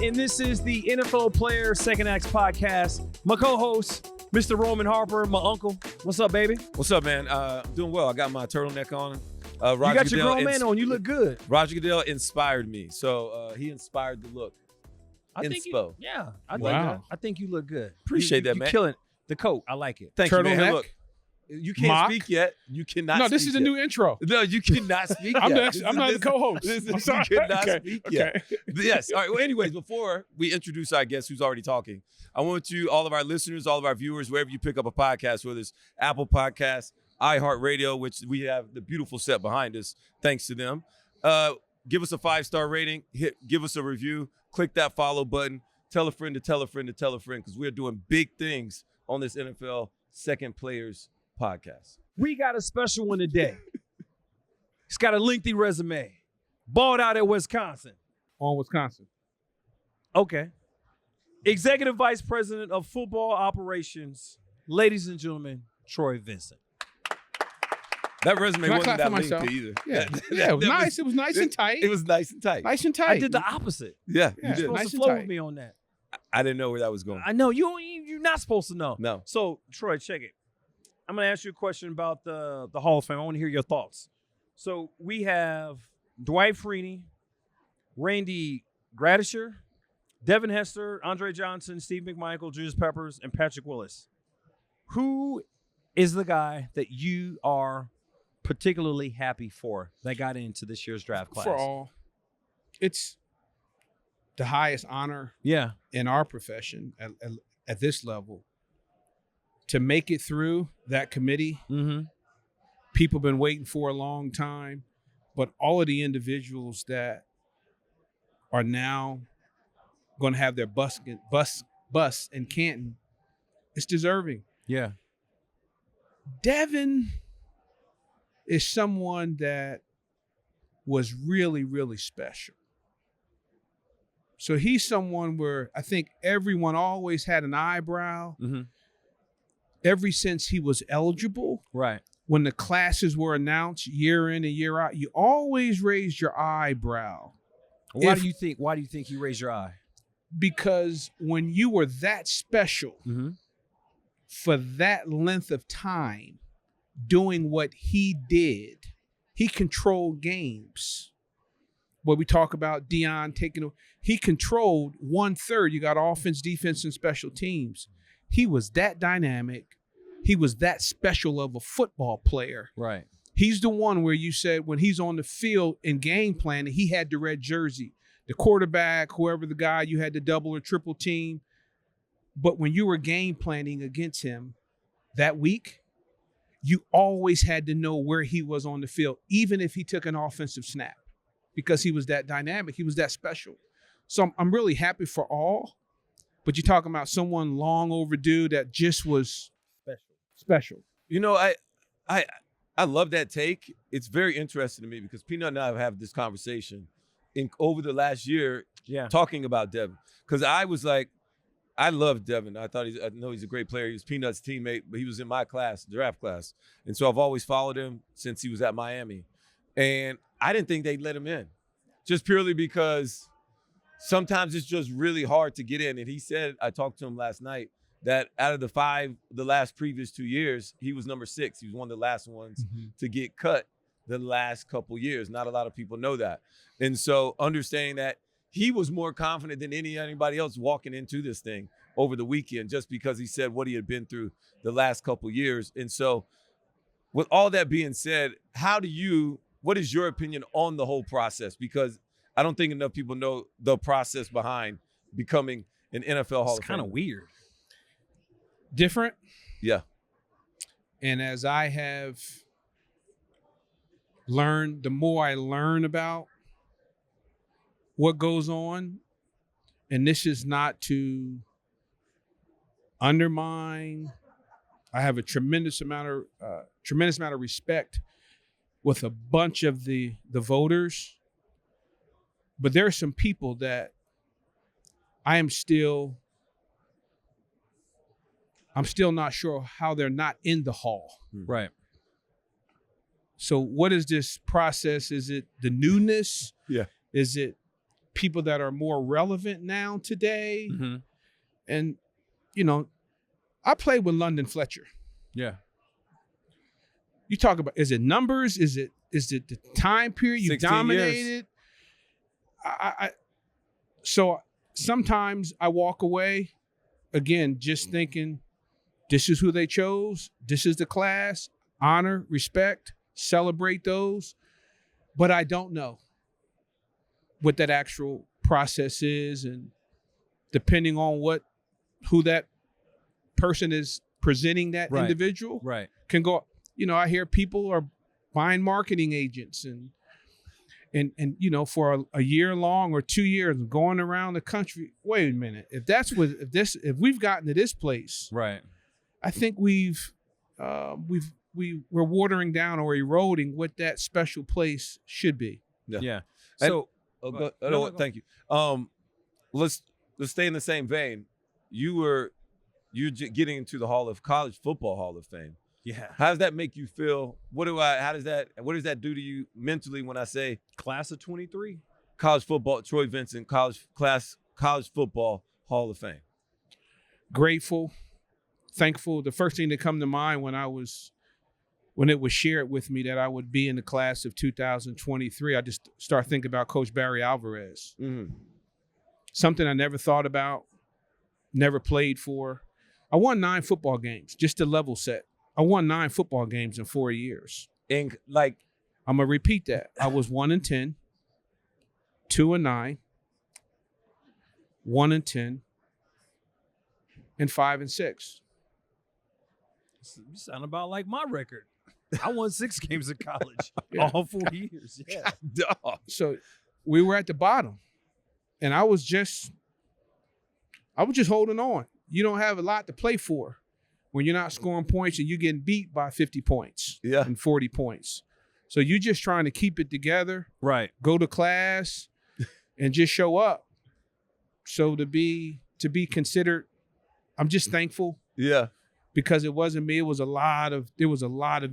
and this is the NFL Player Second Acts podcast. My co-host, Mr. Roman Harper, my uncle. What's up, baby? What's up, man? Doing well. I got my turtleneck on. You got your grown man on. You look good. Roger Goodell inspired me, so he inspired the look. I think you look good. Appreciate that, man. You're killing the coat. I like it. Thank you, man. Hey, look, you can't speak yet. You cannot. No, this is yet. a new intro. No, you cannot speak yet. I'm not the co-host. You cannot speak yet. Yes. All right. Well, anyways, before we introduce our guest who's already talking, I want you, all of our listeners, all of our viewers, wherever you pick up a podcast, whether it's Apple Podcasts, iHeartRadio, which we have the beautiful set behind us, thanks to them. Give us a 5-star rating. Give us a review. Click that follow button. Tell a friend to tell a friend to tell a friend, because we're doing big things on this NFL Second Players podcast. We got a special one today. He's got a lengthy resume. Balled out at Wisconsin. On Wisconsin. Okay. Executive Vice President of Football Operations, ladies and gentlemen, Troy Vincent. That resume wasn't that lengthy either. Yeah, it was nice. It was nice and tight. It was nice and tight. Nice and tight. I did the opposite. Yeah, you did. You're supposed to flow with me on that. I didn't know where that was going. I know. You're not supposed to know. No. So, Troy, check it. I'm going to ask you a question about the Hall of Fame. I want to hear your thoughts. So, we have Dwight Freeney, Randy Gradisher, Devin Hester, Andre Johnson, Steve McMichael, Julius Peppers, and Patrick Willis. Who is the guy that you are particularly happy for that got into this year's draft class? For all, it's the highest honor in our profession at this level. To make it through that committee, people have been waiting for a long time, but all of the individuals that are now going to have their bus in Canton, it's deserving. Yeah. Devin is someone that was really, really special. So he's someone where I think everyone always had an eyebrow ever since he was eligible. Right. When the classes were announced year in and year out, you always raised your eyebrow. Why do you think you raised your eye? Because when you were that special for that length of time doing what he did, he controlled games. What we talk about Deion he controlled 1/3. You got offense, defense, and special teams. He was that dynamic. He was that special of a football player. Right. He's the one where you said when he's on the field in game planning, he had the red jersey. The quarterback, whoever the guy, you had the double or triple team. But when you were game planning against him that week, you always had to know where he was on the field, even if he took an offensive snap, because he was that dynamic. He was that special. So I'm really happy for all, but you're talking about someone long overdue that just was special. You know, I love that take. It's very interesting to me because Peanut and I have had this conversation over the last year talking about Devin. Because I was like, I love Devin. I know he's a great player. He was Peanut's teammate, but he was in my class, draft class. And so I've always followed him since he was at Miami. And I didn't think they'd let him in, just purely because sometimes it's just really hard to get in. And he said, I talked to him last night, that out of the last previous 2 years, he was number 6. He was one of the last ones to get cut the last couple years. Not a lot of people know that. And so understanding that, he was more confident than anybody else walking into this thing over the weekend, just because he said what he had been through the last couple years. And so with all that being said, what is your opinion on the whole process? Because I don't think enough people know the process behind becoming an NFL Hall of Famer. It's kind of weird. Different. Yeah. And as I have learned, the more I learn about what goes on, and this is not to undermine. I have a tremendous amount of respect with a bunch of the voters, but there are some people that I'm still not sure how they're not in the hall. Right. So what is this process? Is it the newness? Yeah. Is it people that are more relevant now today. Mm-hmm. And, you know, I played with London Fletcher. Yeah. You talk about, is it numbers? Is it the time period you 16 dominated? years. So sometimes I walk away, again, just thinking, this is who they chose. This is the class. Honor, respect, celebrate those. But I don't know what that actual process is. And depending on who that person is presenting that individual can go, you know, I hear people are buying marketing agents and you know, for a year long or 2 years going around the country. Wait a minute. If we've gotten to this place, right, I think we're watering down or eroding what that special place should be. Yeah. So, no, thank you. Let's stay in the same vein. You're getting into the College Football Hall of Fame. Yeah. How does that make you feel? What does that do to you mentally when I say class of 23? College football, Troy Vincent, college football Hall of Fame. Grateful, thankful. The first thing that come to mind when it was shared with me that I would be in the class of 2023, I just start thinking about Coach Barry Alvarez. Mm-hmm. Something I never thought about, never played for. I won 9 football games, just to level set. I won 9 football games in 4 years. And like, I'm going to repeat that. I was 1-10, 2-9, 1-10, and 5-6. You sound about like my record. I won 6 games in college, all 4 years. Yeah. So we were at the bottom, and I was just holding on. You don't have a lot to play for when you're not scoring points and you're getting beat by 50 points and 40 points. So you're just trying to keep it together, right? Go to class and just show up. So to be considered, I'm just thankful. Yeah. Because it wasn't me. There was a lot of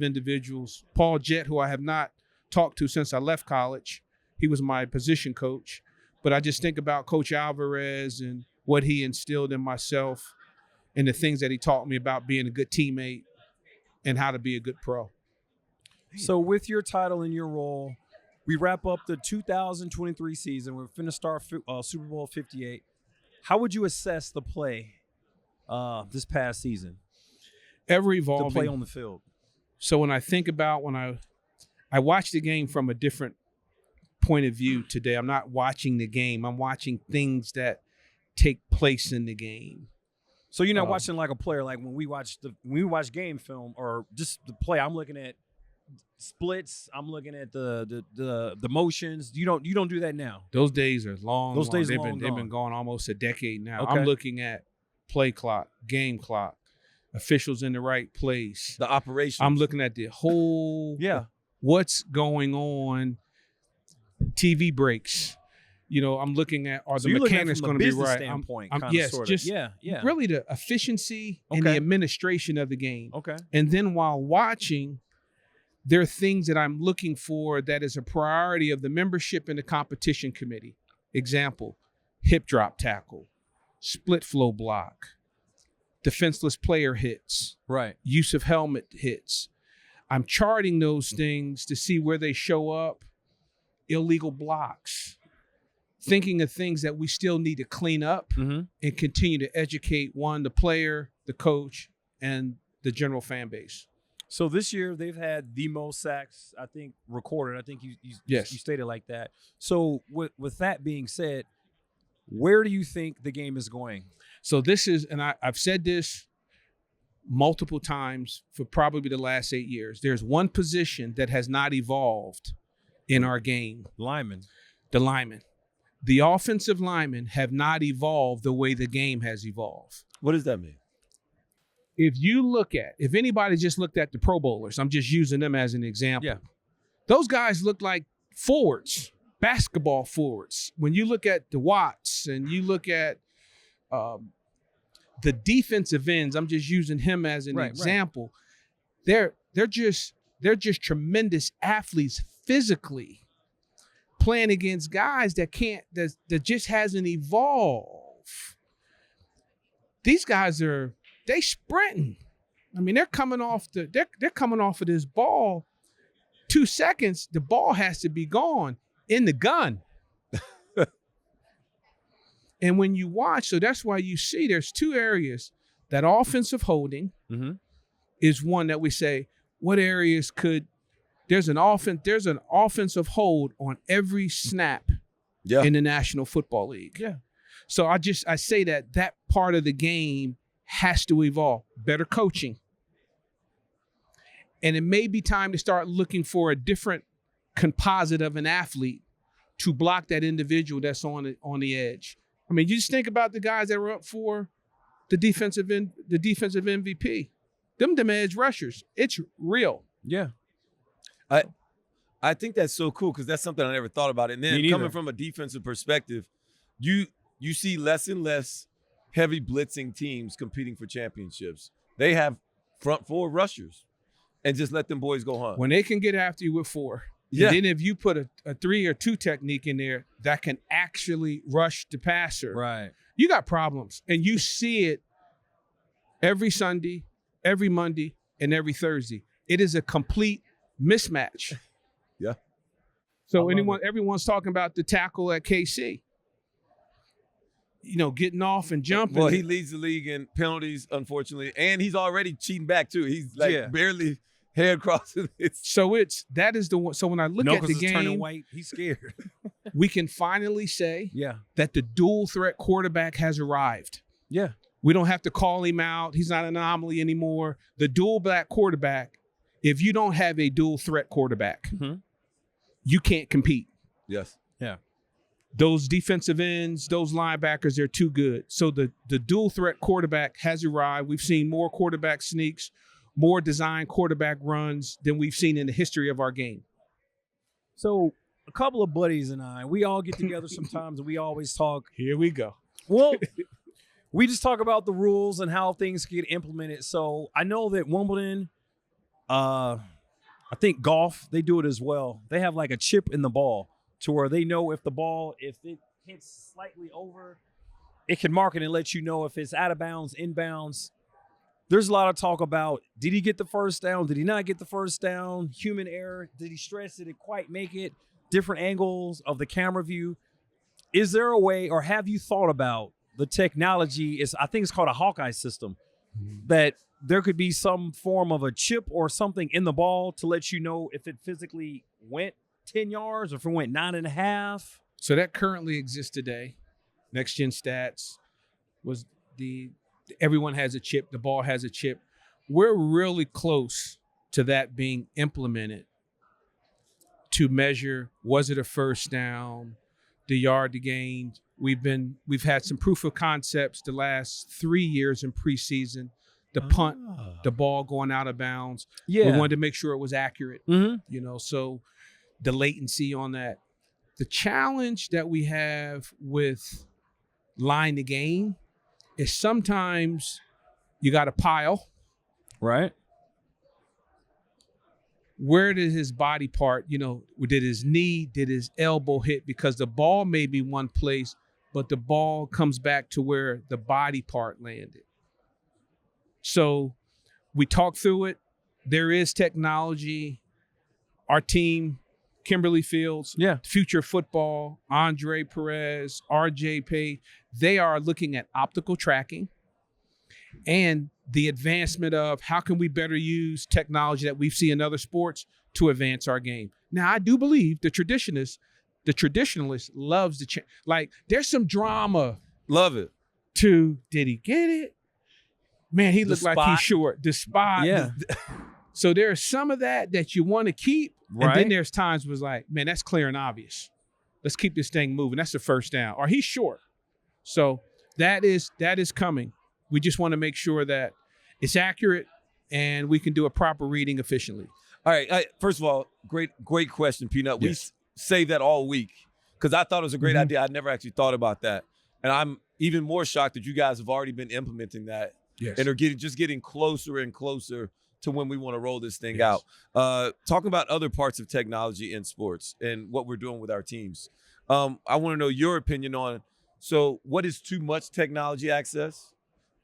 individuals. Paul Jett, who I have not talked to since I left college. He was my position coach. But I just think about Coach Alvarez and what he instilled in myself and the things that he taught me about being a good teammate and how to be a good pro. So with your title and your role, we wrap up the 2023 season. We're finna start Super Bowl 58. How would you assess the play this past season? Ever evolving. The play on the field. So when I think about when I watch the game from a different point of view today, I'm not watching the game. I'm watching things that take place in the game. So you're not watching like a player, like when we watch game film or just the play. I'm looking at splits. I'm looking at the motions. You don't do that now. Those days are long. Those days they've been gone almost a decade now. Okay. I'm looking at play clock, game clock, officials in the right place, the operations. I'm looking at the whole what's going on, TV breaks. You know, I'm looking at are the mechanics going to be right? Really the efficiency and the administration of the game. Okay. And then while watching, there are things that I'm looking for that is a priority of the membership and the competition committee. Example, hip drop tackle, split flow block, defenseless player hits, use of helmet hits. I'm charting those things to see where they show up, illegal blocks, thinking of things that we still need to clean up and continue to educate, the player, the coach, and the general fan base. So this year they've had the most sacks, I think, recorded. I think you stated like that. So with that being said, where do you think the game is going? So this is, and I've said this multiple times for probably the last 8 years. There's one position that has not evolved in our game. The linemen. The offensive linemen have not evolved the way the game has evolved. What does that mean? If anybody just looked at the Pro Bowlers, I'm just using them as an example. Yeah. Those guys look like forwards, basketball forwards. When you look at the Watts and you look at the defensive ends, I'm just using him as an example. They're just tremendous athletes physically, playing against guys that just hasn't evolved. These guys they sprinting. I mean, they're coming off of this ball. 2 seconds, the ball has to be gone in the gun. And when you watch, so that's why you see there's 2 areas. That offensive holding is one that we say, what areas there's an offensive hold on every snap in the National Football League. Yeah. So I say that part of the game has to evolve. Better coaching. And it may be time to start looking for a different composite of an athlete to block that individual that's on the edge. I mean, you just think about the guys that were up for the defensive MVP. Them edge rushers. It's real. Yeah. I think that's so cool because that's something I never thought about. And then coming from a defensive perspective, you see less and less heavy blitzing teams competing for championships. They have front 4 rushers and just let them boys go hunt. When they can get after you with 4. Yeah. And then if you put a 3 or 2 technique in there that can actually rush the passer, right, you got problems. And you see it every Sunday, every Monday, and every Thursday. It is a complete mismatch. Yeah. So everyone's talking about the tackle at KC. Getting off and jumping. Well, he leads the league in penalties, unfortunately, and he's already cheating back too. He's barely head crossing. That is the one. So when I look at the game, turning white, he's scared. We can finally say that the dual threat quarterback has arrived. Yeah. We don't have to call him out. He's not an anomaly anymore. The dual black quarterback, if you don't have a dual threat quarterback, you can't compete. Yes. Yeah. Those defensive ends, those linebackers, they're too good. So the dual threat quarterback has arrived. We've seen more quarterback sneaks, more designed quarterback runs than we've seen in the history of our game. So a couple of buddies and we all get together sometimes and we always talk. Here we go. Well, we just talk about the rules and how things get implemented. So I know that Wimbledon, I think golf, they do it as well. They have like a chip in the ball to where they know if it hits slightly over, it can mark it and let you know if it's out of bounds, inbounds. There's a lot of talk about, did he get the first down? Did he not get the first down? Human error. Did he stretch? Did it quite make it? Different angles of the camera view. Is there a way, or have you thought about the technology? I think it's called a Hawkeye system, that there could be some form of a chip or something in the ball to let you know if it physically went 10 yards or if it went 9.5. So that currently exists today. Next Gen Stats was everyone has a chip. The ball has a chip. We're really close to that being implemented to measure, was it a first down, the yard to gain. We've had some proof of concepts the last 3 years in preseason. The punt, the ball going out of bounds. Yeah. We wanted to make sure it was accurate. So the latency on that. The challenge that we have with line the game is sometimes you got a pile. Right. Where did his body part, did his knee, did his elbow hit? Because the ball may be one place, but the ball comes back to where the body part landed. So we talked through it. There is technology. Our team, Kimberly Fields, Future Football, Andre Perez, RJ Page, they are looking at optical tracking and the advancement of how can we better use technology that we see in other sports to advance our game. Now, I do believe the traditionalist loves the like there's some drama. Love it. Did he get it? Man, he looked like he's short. The spot. Yeah. So there's some of that you want to keep. Right. And then there's times where it's like, man, that's clear and obvious. Let's keep this thing moving. That's the first down. Or he's short. So that is coming. We just want to make sure that it's accurate and we can do a proper reading efficiently. All right. First of all, great question, Peanut. Yes. We say that all week because I thought it was a great idea. I never actually thought about that. And I'm even more shocked that you guys have already been implementing that. Yes. And are getting closer and closer to when we want to roll this thing out. Talking about other parts of technology in sports and what we're doing with our teams. I want to know your opinion on, so what is too much technology access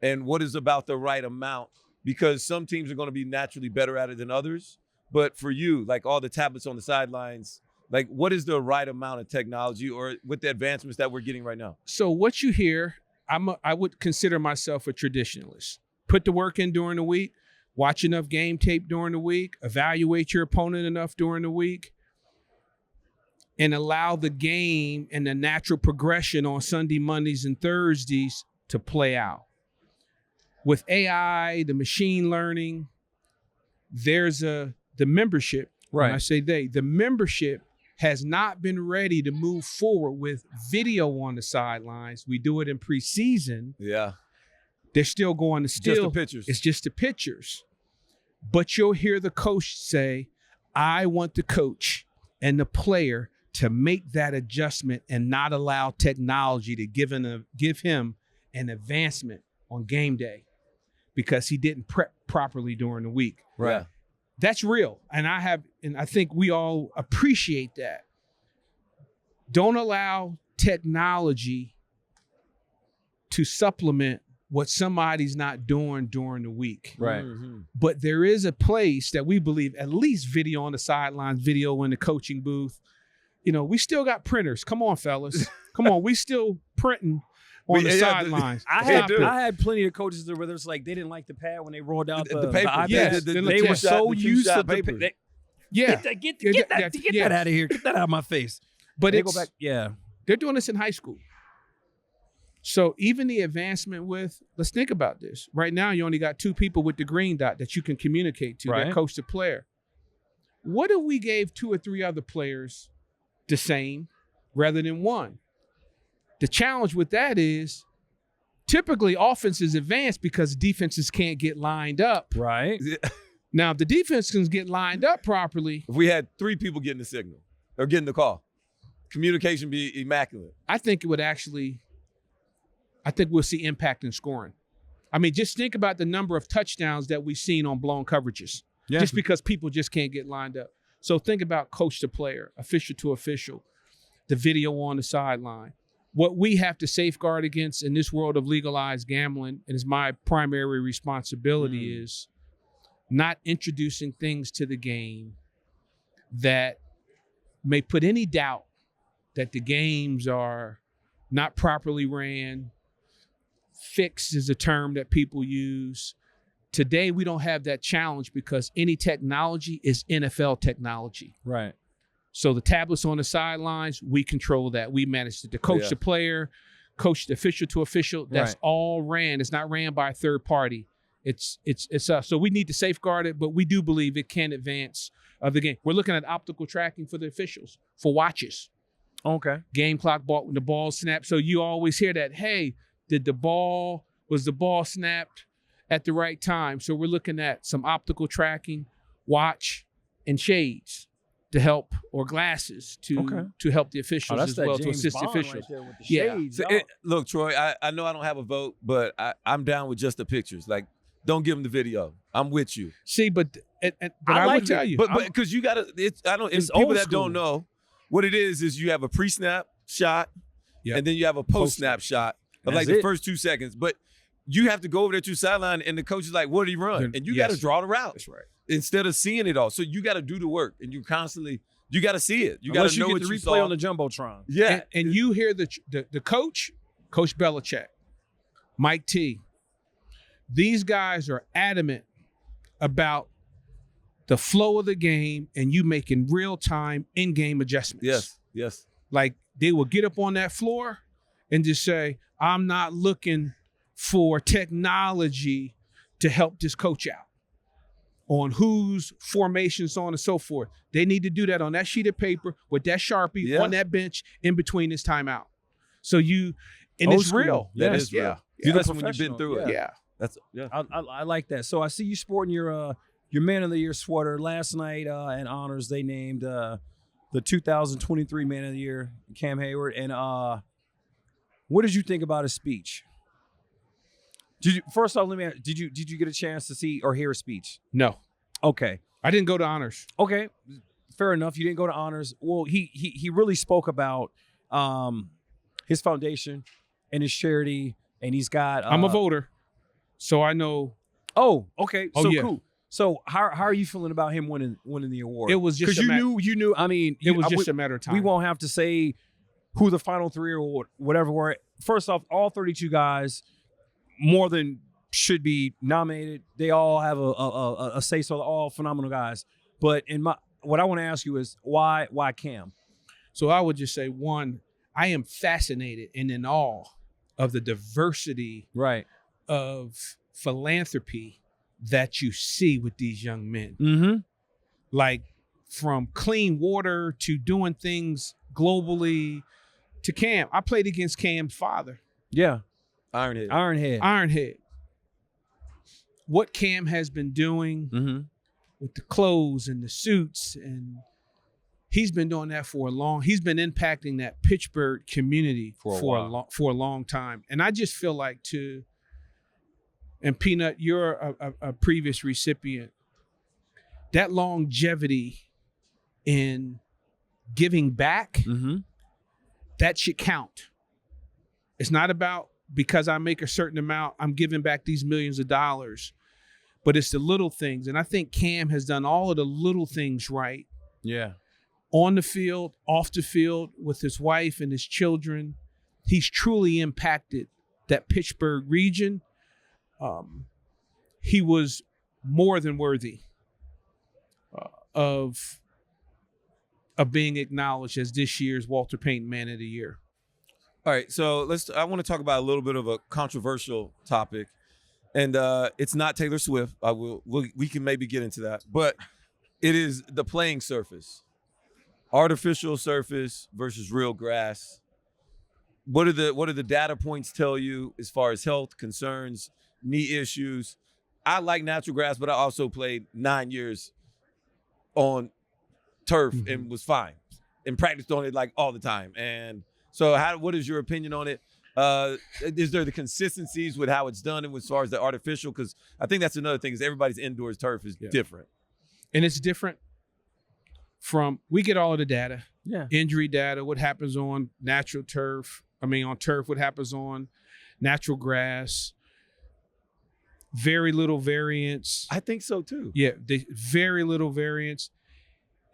and what is about the right amount? Because some teams are going to be naturally better at it than others. But for you, like all the tablets on the sidelines, like what is the right amount of technology or with the advancements that we're getting right now? So what you hear, I would consider myself a traditionalist. Put the work in during the week. Watch enough game tape during the week, evaluate your opponent enough during the week, and allow the game and the natural progression on Sunday, Mondays, and Thursdays to play out. With AI, the machine learning, there's the membership. Right. When I say the membership has not been ready to move forward with video on the sidelines. We do it in preseason. Yeah. They're still going to Just the pictures. It's just the pictures. But you'll hear the coach say, I want the coach and the player to make that adjustment and not allow technology to give him an advancement on game day because he didn't prep properly during the week. Right. Yeah. That's real. And I think we all appreciate that. Don't allow technology to supplement what somebody's not doing during the week. Right. Mm-hmm. But there is a place that we believe, at least video on the sidelines, video in the coaching booth. You know, we still got printers. Come on, fellas. Come on. We still printing on the sidelines. I had plenty of coaches where it's like they didn't like the pad when they rolled out the paper. iPads. Yeah, they were so used to the paper. Get that out of here. Get that out of my face. But they go back. Yeah. They're doing this in high school. So even the advancement let's think about this. Right now, you only got 2 people with the green dot that you can communicate to, that coach the player. What if we gave 2 or 3 other players the same rather than 1? The challenge with that is typically offenses advance because defenses can't get lined up. Right. Now, if the defense can get lined up properly. If we had 3 people getting the signal or getting the call, communication be immaculate. I think we'll see impact in scoring. I mean, just think about the number of touchdowns that we've seen on blown coverages. Yeah. Just because people just can't get lined up. So think about coach to player, official to official, the video on the sideline. What we have to safeguard against in this world of legalized gambling, and is my primary responsibility, is not introducing things to the game that may put any doubt that the games are not properly ran. Fixed is a term that people use. Today, we don't have that challenge because any technology is NFL technology. Right. So the tablets on the sidelines, we control that. We manage it. The coach to player, coach the official to official, that's all ran. It's not ran by a third party. It's us. So we need to safeguard it, but we do believe it can advance the game. We're looking at optical tracking for the officials, for watches. Okay. Game clock ball when the ball snapped. So you always hear that, hey, was the ball snapped at the right time? So we're looking at some optical tracking, watch, and shades to help, or glasses to help the officials as well, to assist the officials. Right with the shades, Look, Troy, I know I don't have a vote, but I'm down with just the pictures. Like, don't give them the video. I'm with you. See, but I would tell you, but because you gotta, it's people that don't know what it is you have a pre-snap shot, and then you have a post-snap shot of like the first 2 seconds. But you have to go over there to the sideline, and the coach is like, "What did he run?" And you got to draw the route. That's right. Instead of seeing it all, so you got to do the work, and you got to see it. You got to know what you saw on the jumbotron. Yeah, and you hear the coach, Coach Belichick, Mike T. These guys are adamant about the flow of the game and you making real-time in-game adjustments. Yes. Like they will get up on that floor and just say, I'm not looking for technology to help this coach out on whose formations, so on and so forth. They need to do that on that sheet of paper with that Sharpie on that bench in between this timeout. So it's real. That is real. Yeah. That's when you've been through it. Yeah. I like that. So I see you sporting your Man of the Year sweater. Last night in honors, they named the 2023 Man of the Year, Cam Hayward. And what did you think about his speech? First off, let me ask, did you get a chance to see or hear a speech? No. Okay. I didn't go to honors. Okay. Fair enough. You didn't go to honors. Well, he really spoke about his foundation and his charity, and he's got I'm a voter, so I know. Oh, okay. Oh, so yeah. cool. So how are you feeling about him winning the award? It was just because you knew. I mean, it was just a matter of time. We won't have to say who the final three or whatever were. First off, all 32 guys more than should be nominated. They all have a say, so they're all phenomenal guys. But what I want to ask you is why Cam? So I would just say, one, I am fascinated and in awe of the diversity of philanthropy that you see with these young men. Mm-hmm. Like from clean water to doing things globally to Cam. I played against Cam's father. Yeah. Ironhead. What Cam has been doing with the clothes and the suits, and he's been doing that he's been impacting that Pittsburgh community for a long time. And I just feel like and Peanut, you're a previous recipient, that longevity in giving back, that should count. It's not about because I make a certain amount, I'm giving back these millions of dollars, but it's the little things. And I think Cam has done all of the little things right. Yeah. On the field, off the field, with his wife and his children. He's truly impacted that Pittsburgh region. He was more than worthy of being acknowledged as this year's Walter Payton Man of the Year. All right, so I want to talk about a little bit of a controversial topic, and it's not Taylor Swift. We can maybe get into that, but it is the playing surface, artificial surface versus real grass. What do the data points tell you as far as health concerns, knee issues? I like natural grass, but I also played 9 years on turf and was fine and practiced on it like all the time. And so what is your opinion on it? Is there the consistencies with how it's done and as far as the artificial? Because I think that's another thing is everybody's indoors turf is different. And it's different we get all of the data. Yeah. Injury data, what happens on natural turf. On turf, what happens on natural grass. Very little variance. I think so too. Yeah, very little variance.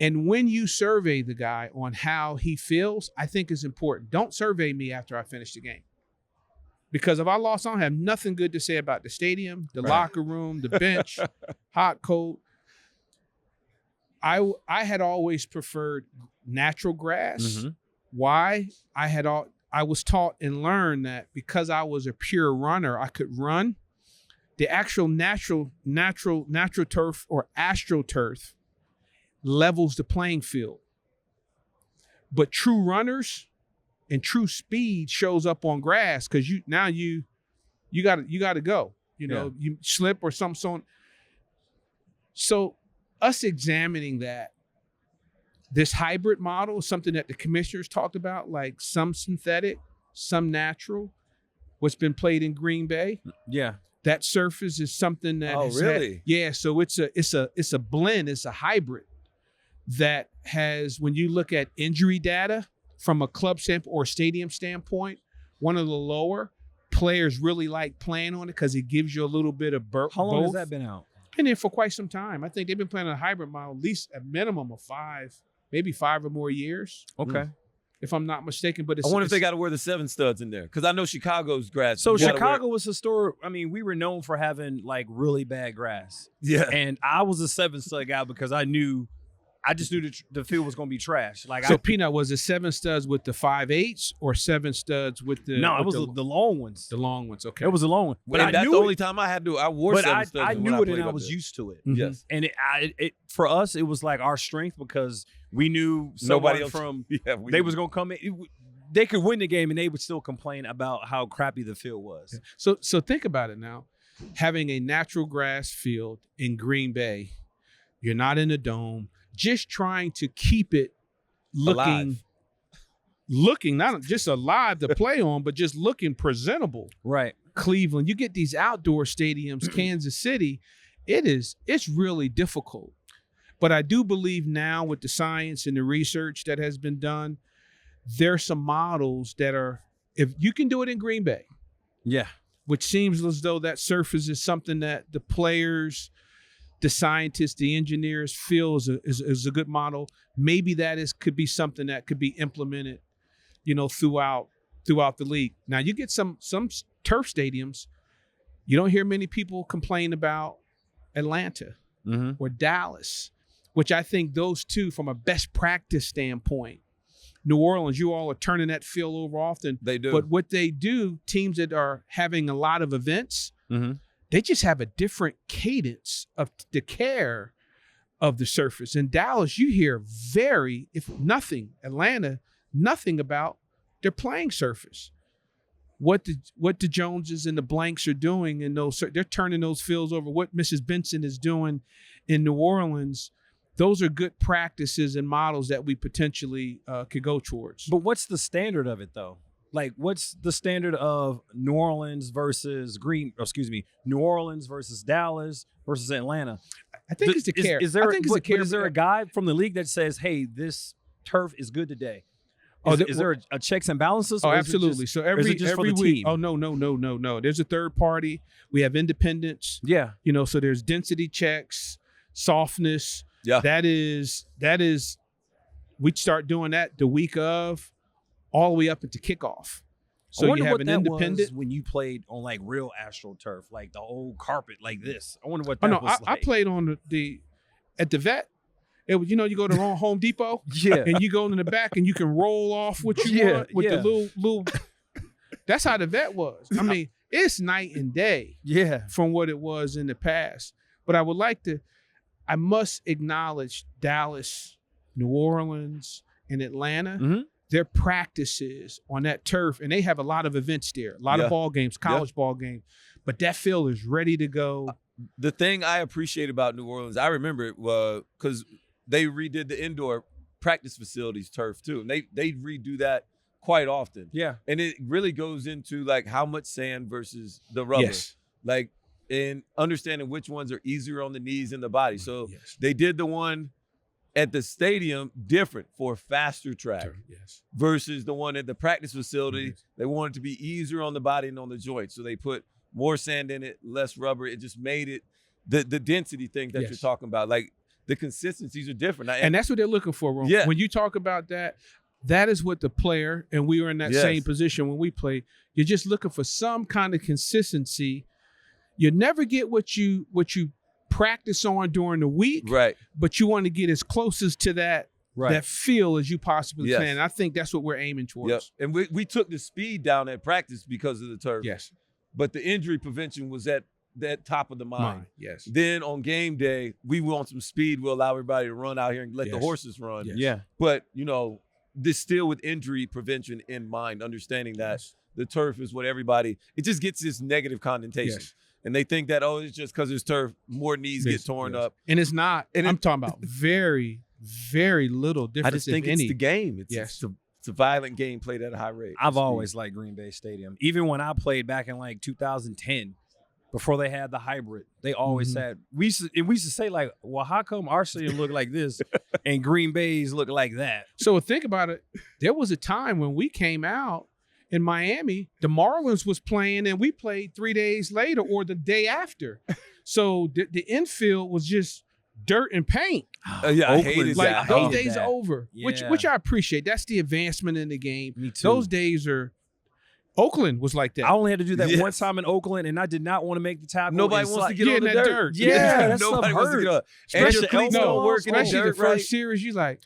And when you survey the guy on how he feels, I think is important. Don't survey me after I finish the game. Because if I lost, I don't have nothing good to say about the stadium, the locker room, the bench, hot, cold. I had always preferred natural grass. Why? I was taught and learned that because I was a pure runner, I could run. The actual natural turf or astroturf levels the playing field. But true runners and true speed shows up on grass because you got to go. You slip or something. So us examining this hybrid model is something that the commissioners talked about, like some synthetic, some natural, what's been played in Green Bay. Yeah. That surface is something that really? So it's a blend, it's a hybrid that has, when you look at injury data from a club standpoint or stadium standpoint, one of the lower players really like playing on it because it gives you a little bit of both. How long has that been out? Been there for quite some time. I think they've been playing a hybrid model at least a minimum of 5, maybe 5 or more years. Okay. If I'm not mistaken, but I wonder if they got to wear the 7 studs in there because I know Chicago's grass. So Chicago was historic. We were known for having like really bad grass. Yeah. And I was a 7 stud guy because I just knew the field was going to be trash. Peanut, was it 7 studs with the 5/8 or 7 studs with the? No, it was the long ones. The long ones. Okay. It was the long one. But that's the only time I wore 7 studs. I knew it and I was used to it. Yes. And it for us, it was like our strength because we knew nobody else they was going to come in. They could win the game and they would still complain about how crappy the field was. So think about it now. Having a natural grass field in Green Bay, you're not in a dome, just trying to keep it looking not just alive to play on, but just looking presentable. Right. Cleveland. You get these outdoor stadiums, Kansas City, it's really difficult. But I do believe now with the science and the research that has been done, there's some models that are, if you can do it in Green Bay. Yeah. Which seems as though that surface is something that the players, the scientists, the engineers feel is a good model. Maybe could be something that could be implemented, throughout the league. Now you get some turf stadiums, you don't hear many people complain about Atlanta or Dallas, which I think those two, from a best practice standpoint, New Orleans, you all are turning that field over often. They do. But what they do, teams that are having a lot of events, they just have a different cadence of the care of the surface. In Dallas, you hear Atlanta, nothing about their playing surface. What the Joneses and the Blanks are doing in they're turning those fields over. What Mrs. Vincent is doing in New Orleans, those are good practices and models that we potentially could go towards. But what's the standard of it, though? Like, what's the standard of New Orleans versus New Orleans versus Dallas versus Atlanta? I think it's the care. Is there a guy from the league that says, hey, this turf is good today? Is there a checks and balances? Oh, absolutely. So every week. Team? Oh, no. There's a third party. We have independents. Yeah. So there's density checks, softness. Yeah. That is, we start doing that the week of, all the way up into kickoff. So you have an independent. Was when you played on like real AstroTurf, like the old carpet like this. I wonder what that was like. I played on at the vet. It was, you go to Home Depot, and you go in the back and you can roll off what you want with the little. That's how the vet was. I mean, it's night and day. Yeah. From what it was in the past. But I must acknowledge Dallas, New Orleans, and Atlanta. Their practices on that turf, and they have a lot of events there, a lot of ball games, college ball games. But that field is ready to go. The thing I appreciate about New Orleans, I remember it was because they redid the indoor practice facilities turf too. And they redo that quite often. Yeah. And it really goes into like how much sand versus the rubber. Yes. Like in understanding which ones are easier on the knees and the body. So they did the one at the stadium different for a faster track versus the one at the practice facility. They wanted to be easier on the body and on the joints. So they put more sand in it, less rubber. It just made it the density thing that you're talking about. Like the consistencies are different. And that's what they're looking for, Ron. Yeah. When you talk about that, that is what the player, and we were in that same position when we played. You're just looking for some kind of consistency. You never get what you practice on during the week, right? But you want to get as close as to that feel as you possibly can. And I think that's what we're aiming towards. Yep. And we took the speed down at practice because of the turf. Yes. But the injury prevention was at that top of the mind. Yes. Then on game day, we want some speed. We'll allow everybody to run out here and let the horses run. Yes. Yeah. But, this still with injury prevention in mind, understanding that the turf is what everybody, it just gets this negative connotation. Yes. And they think that, it's just because it's turf, more knees get torn up. And it's not. And I'm talking about very, very little difference. I just think it's the game. It's a violent game played at a high rate. I've always liked Green Bay Stadium. Even when I played back in like 2010, before they had the hybrid, they always said, we used to say like, well, how come our stadium look like this and Green Bay's look like that? So think about it. There was a time when we came out in Miami, the Marlins was playing and we played 3 days later or the day after. So the infield was just dirt and paint. I hated like that. those days are over, Yeah. which I appreciate. That's the advancement in the game. Me too. Those days are. Oakland was like that. I only had to do that one time in Oakland, and I did not want to make the tackle. Nobody wants to get on the dirt. Yeah, that nobody stuff wants to get hurt. up. And your Especially cleats don't work in the Especially dirt, the first series, you like,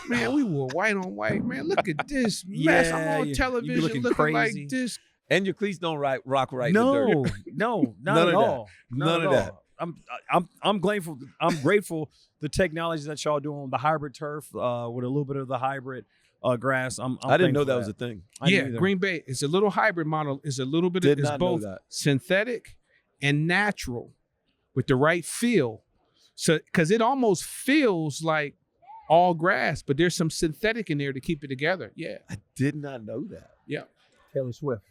man, we were white on white. Man, look at this mess. I'm on television looking looking crazy. like this. And your cleats don't rock right No, in the dirt. no, not None at of that. all. None Not of at that. all. I'm grateful. I'm grateful the technologies that y'all doing on the hybrid turf with a little bit of the hybrid grass. I didn't know that was a thing. Green Bay. It's a little hybrid model. It's a little bit of it's both synthetic and natural with the right feel. So because it almost feels like all grass, but there's some synthetic in there to keep it together. Yeah. I did not know that. Yeah. Taylor Swift.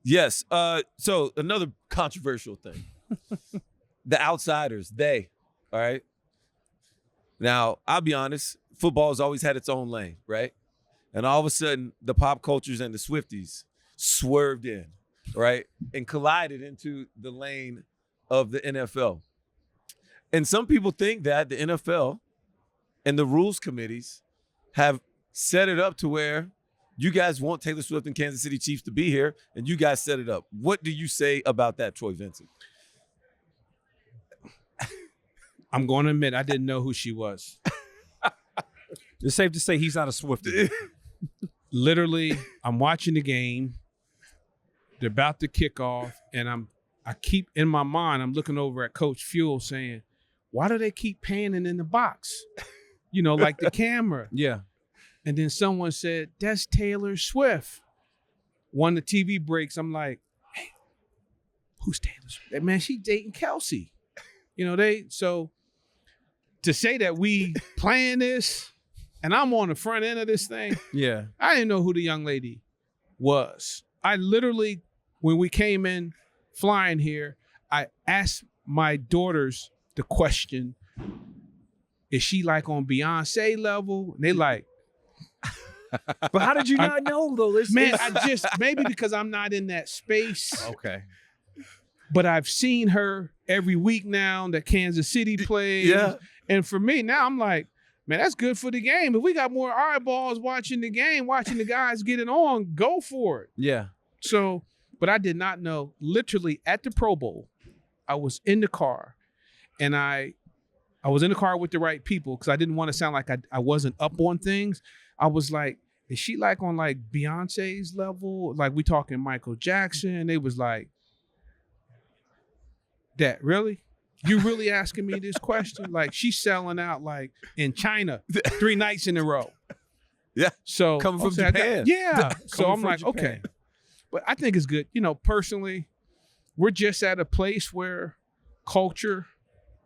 Yes. So another controversial thing. The outsiders, all right? Now, I'll be honest, football has always had its own lane, right? And all of a sudden, the pop cultures and the Swifties swerved in, right? And collided into the lane of the NFL. And some people think that the NFL and the rules committees have set it up to where you guys want Taylor Swift and Kansas City Chiefs to be here, and you guys set it up. What do you say about that, Troy Vincent? I'm going to admit I didn't know who she was. It's safe to say he's not a Swiftie. Literally, I'm watching the game. They're about to kick off, and I keep in my mind, I'm looking over at Coach Fuel saying, why do they keep panning in the box? You know, like the camera. Yeah. And then someone said, that's Taylor Swift. When the TV breaks, I'm like, hey, who's Taylor Swift? Man, she dating Kelsey. You know, so to say that we playing this and I'm on the front end of this thing, yeah, I didn't know who the young lady was. I literally, when we came in flying here, I asked my daughters the question, is she like on Beyonce level? And they like, but how did you not know though? Maybe because I'm not in that space. Okay. But I've seen her every week now that Kansas City plays. Yeah. And for me, now I'm like, man, that's good for the game. If we got more eyeballs watching the game, watching the guys get it on, go for it. Yeah. So, but I did not know, literally at the Pro Bowl, I was in the car and I was in the car with the right people because I didn't want to sound like I wasn't up on things. I was like, is she like on like Beyonce's level? Like we talking Michael Jackson? They was like, that really? You really asking me this question? Like she's selling out like in China 3 nights in a row. Yeah. So coming from Japan. So I'm like, Japan. Okay. But I think it's good. You know, personally, we're just at a place where culture,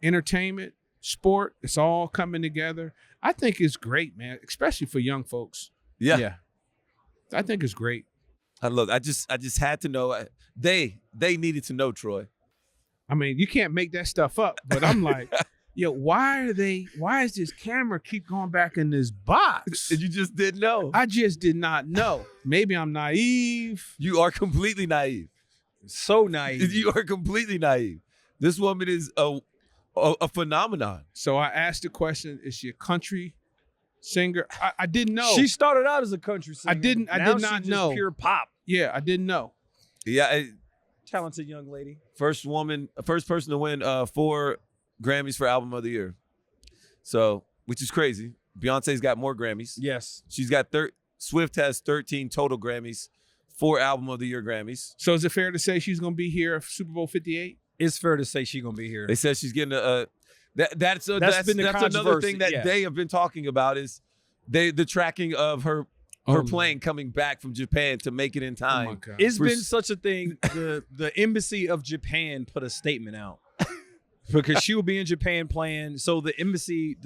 entertainment, sport, it's all coming together. I think it's great, man, especially for young folks. Yeah. I think it's great. Look, I just had to know. They needed to know, Troy. I mean, you can't make that stuff up, but I'm like, yo, why is this camera keep going back in this box? And you just didn't know. I just did not know. Maybe I'm naive. You are completely naive. So naive. You are completely naive. This woman is a phenomenon. So I asked the question, is she a country singer? I didn't know. She started out as a country singer. I did not know. Pure pop. Yeah, I didn't know. Yeah. Talented young lady. First person to win 4 Grammys for Album of the Year. So, which is crazy. Beyonce's got more Grammys. Yes. She's got Swift has 13 total Grammys, 4 Album of the Year Grammys. So is it fair to say she's going to be here for Super Bowl 58? It's fair to say she's going to be here. They said she's getting that's another thing that they have been talking about is the tracking of her plane coming back from Japan to make it in time. Oh my God. It's been such a thing. The embassy of Japan put a statement out because she will be in Japan playing. So the embassy,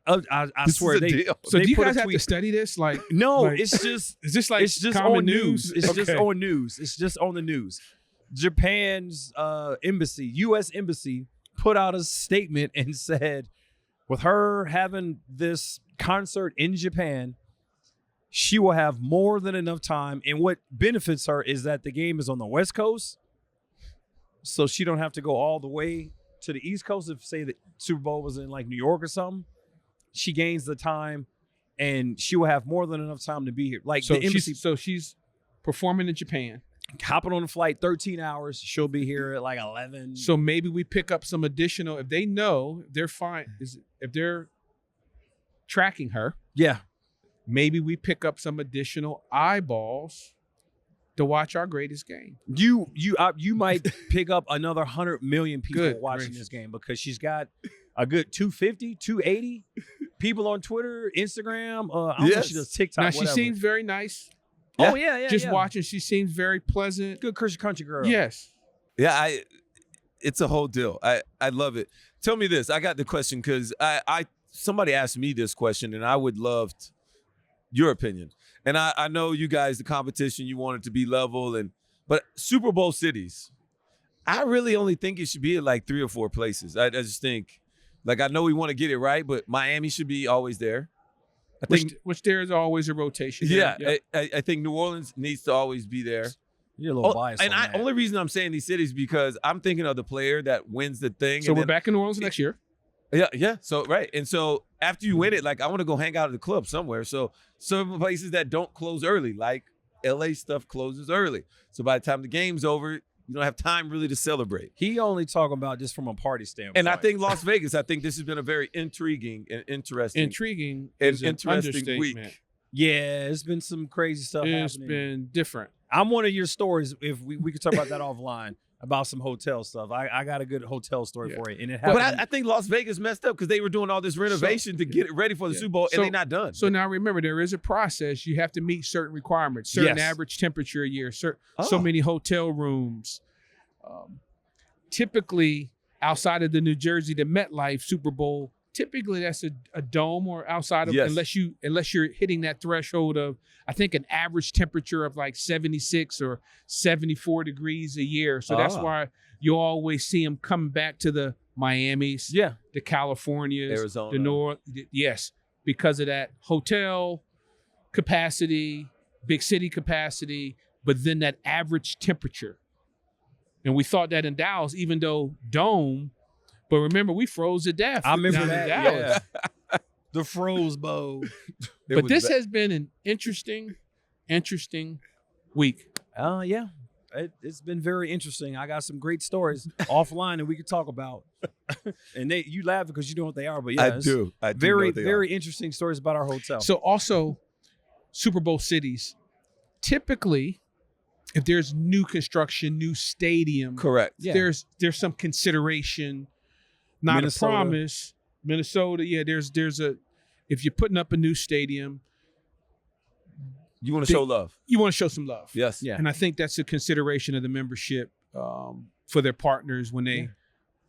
I swear they. So do you guys have to study this? Like no, like, it's just is this like it's just common on news. It's okay. just on news. It's just on the news. Japan's embassy, U.S. embassy, put out a statement and said, with her having this concert in Japan, she will have more than enough time. And what benefits her is that the game is on the West Coast, so she don't have to go all the way to the East Coast. If, say, the Super Bowl was in, like, New York or something, she gains the time, and she will have more than enough time to be here. Like, so the embassy. She's performing in Japan. Hopping on a flight, 13 hours. She'll be here at, like, 11. So maybe we pick up some additional, if they know, they're fine, if they're tracking her. Yeah. Maybe we pick up some additional eyeballs to watch our greatest game. You might pick up another 100 million people watching this game because she's got a good 250, 280 people on Twitter, Instagram. I don't know if she does TikTok. Now, whatever. she seems very nice. Oh, yeah. Just watching, she seems very pleasant. Good Christian country girl. Yes. Yeah, it's a whole deal. I love it. Tell me this. I got the question because somebody asked me this question, and I would love your opinion. And I know you guys, the competition, you want it to be level, But Super Bowl cities, I really only think it should be at like 3 or 4 places. I just think, like, I know we want to get it right, but Miami should be always there. I think, which there is always a rotation. yeah, Yep. I think New Orleans needs to always be there. You're a little biased. And on that. only reason I'm saying these cities because I'm thinking of the player that wins the thing. So and we're then, back in New Orleans next year. Yeah. So right, and so after you win it, like I want to go hang out at the club somewhere. So some places that don't close early, like LA stuff closes early. So by the time the game's over, you don't have time really to celebrate. He only talking about just from a party standpoint. And I think Las Vegas, I think this has been a very intriguing and interesting is an interesting understatement. week. Yeah, it's been some crazy stuff It's happening. been different. I'm one of your stories. If we could talk about that offline about some hotel stuff. I got a good hotel story for you, and it happened. But I think Las Vegas messed up because they were doing all this renovation to get it ready for the Super Bowl, and they're not done. So now remember, there is a process. You have to meet certain requirements, certain Yes. average temperature a year, so many hotel rooms. Typically, outside of the New Jersey, the MetLife Super Bowl, typically that's a dome or outside of unless you're hitting that threshold of, I think, an average temperature of like 76 or 74 degrees a year. So that's why you always see them coming back to the Miamis, the Californias, Arizona, the North. Yes, because of that hotel capacity, big city capacity, but then that average temperature. And we thought that in Dallas, even though dome, but remember, we froze to death. I remember down in that. Dallas. Yeah. The Froze Bowl. But this has been an interesting week. Yeah. It's been very interesting. I got some great stories offline that we could talk about. And you laugh because you know what they are, but yeah, I do very, know what they very are. interesting stories about our hotel. So also, Super Bowl cities, typically, if there's new construction, new stadium, correct. Yeah. There's some consideration, not Minnesota. a promise. Minnesota, if you're putting up a new stadium, You want to show love. you want to show some love. Yes. Yeah. And I think that's a consideration of the membership for their partners when they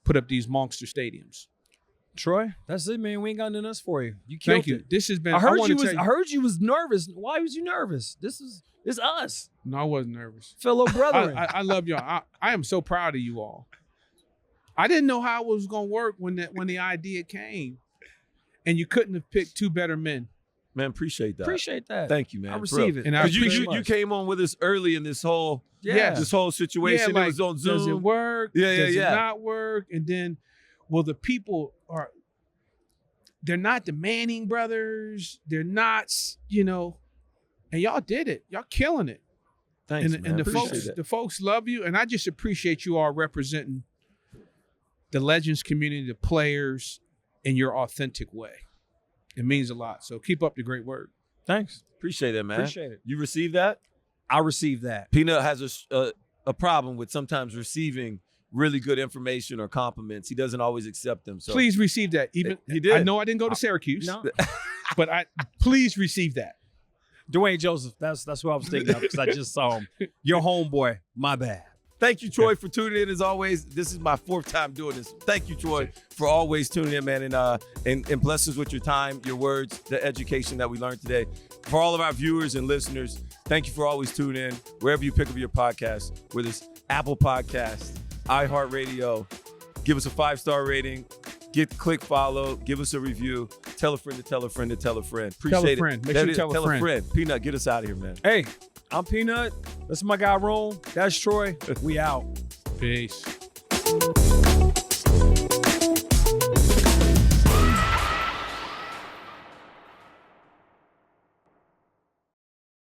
put up these monster stadiums. Troy, that's it, man. We ain't got nothing else for you. You killed Thank you. it. This has been. I heard wanna you was. tell I heard you was nervous. Why was you nervous? It's us, No, I wasn't nervous. fellow brethren. I love y'all. I am so proud of you all. I didn't know how it was gonna work when the idea came, and you couldn't have picked 2 better men. Man, appreciate that. Appreciate that. Thank you, man. I For receive real. it. And I 'Cause appreciate you came on with us early in this whole Yes. situation. like, It was on Zoom. Does it work? Yeah, Does yeah. it not work? And then, the people they're not the Manning brothers. They're not, and y'all did it. Y'all killing it. Thanks, and man. the Appreciate it. folks love you. And I just appreciate you all representing the Legends community, the players, in your authentic way. It means a lot. So keep up the great work. Thanks. Appreciate it, man. Appreciate it. You received that? I received that. Peanut has a problem with sometimes receiving really good information or compliments. He doesn't always accept them. So Please receive that. Even He did. I know I didn't go to Syracuse, No, but please receive that. Dwayne Joseph. That's what I was thinking of because I just saw him. Your homeboy. My bad. Thank you, Troy, for tuning in as always. This is my 4th time doing this. Thank you, Troy, for always tuning in, man, and bless us with your time, your words, the education that we learned today. For all of our viewers and listeners, thank you for always tuning in wherever you pick up your podcast, whether it's Apple Podcasts, iHeartRadio. Give us a 5-star rating. Click follow. Give us a review. Tell a friend to tell a friend to tell a friend. Appreciate Tell a friend. Make sure you tell a friend. Peanut, get us out of here, man. Hey, I'm Peanut. That's my guy, Rome. That's Troy. We out. Peace.